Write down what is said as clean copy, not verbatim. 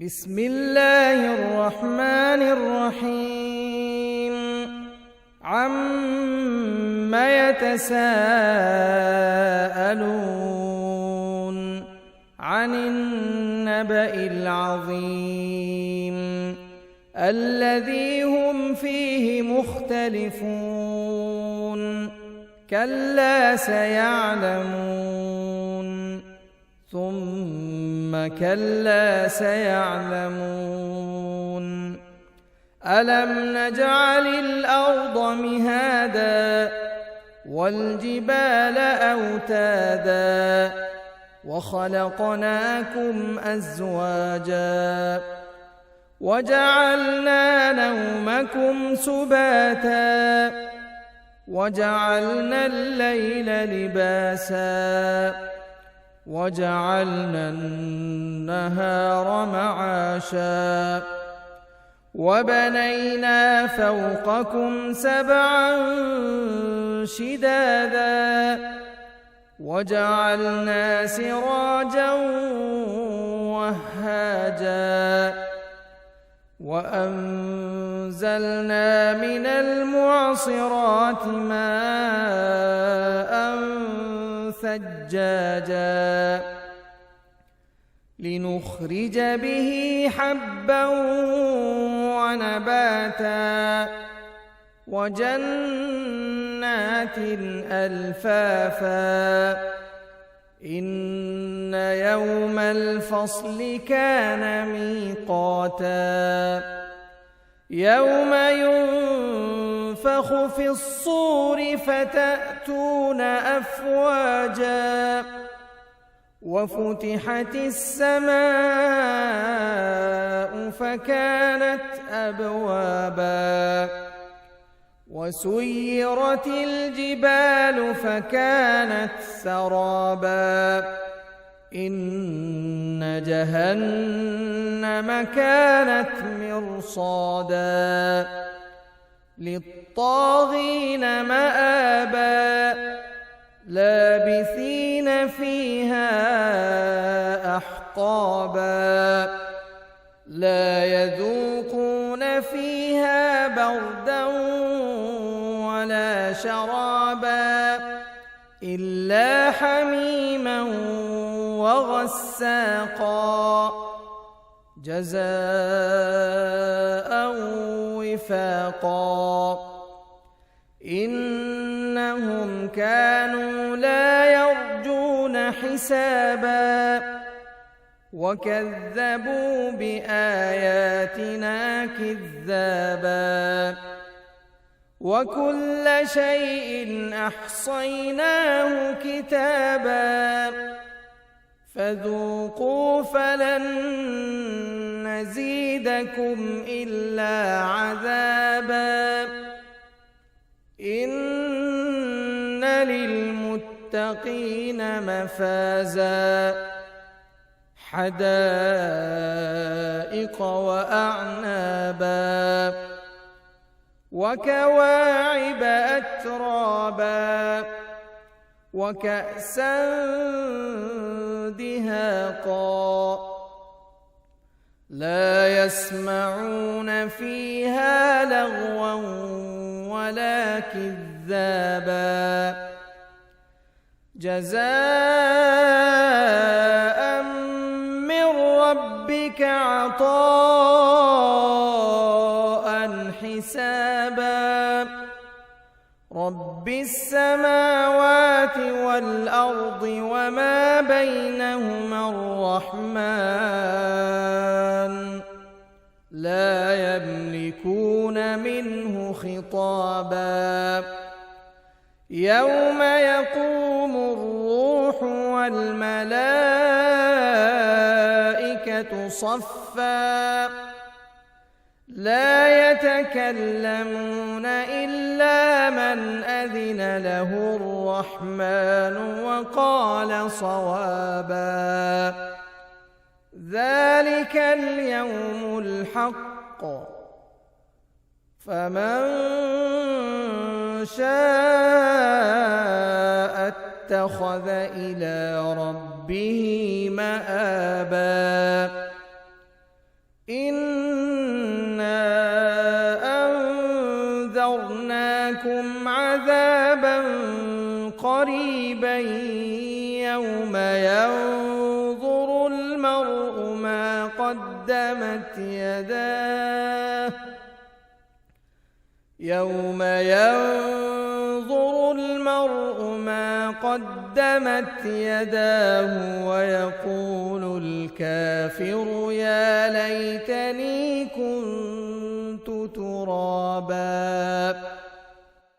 بسم الله الرحمن الرحيم عم يتساءلون عن النبأ العظيم الذي هم فيه مختلفون كلا سيعلمون ثم كلا سيعلمون ألم نجعل الأرض مهادا والجبال أوتادا وخلقناكم أزواجا وجعلنا نومكم سباتا وجعلنا الليل لباسا وجعلنا النهار معاشا وبنينا فوقكم سبعا شدادا وجعلنا سراجا وهاجا وأنزلنا من المعصرات ماء ثجاجا لنخرج به حبا ونباتا وجنات ألفافا إن يوم الفصل كان ميقاتا يوم ينفخ في الصور فتأتون أفواجا وفتحت السماء فكانت أبوابا وسيرت الجبال فكانت سرابا إن جهنم كانت مرصادا للطاغين مآبا لابثين فيها أحقابا لا يذوقون فيها بردا ولا شرابا إلا حميما وغساقا جزاء وفاقا إنهم كانوا لا يرجون حسابا وكذبوا بآياتنا كذابا وكل شيء أحصيناه كتابا فذوقوا فلن نزيدكم إلا عذابا إن للمتقين مفازا حدائق وأعنابا وكواعب أترابا وكأسا دهاقا لا يسمعون فيها لغوا ولا كذابا جزاء من ربك عطاء حسابا رب السماوات والأرض وما بينهما الرحمن لا يملكون منه خطابا يوم يقوم الروح والملائكة صفا لا يتكلمون إلا من أذن له الرحمن وقال صوابا ذلك اليوم الحق فمن شاء اتخذ إلى ربه مآبا أنذرناكم عذابا قريبا يوم ينظر المرء ما قدمت يداه ويقول الكافر يا ليتني كنت ترابا.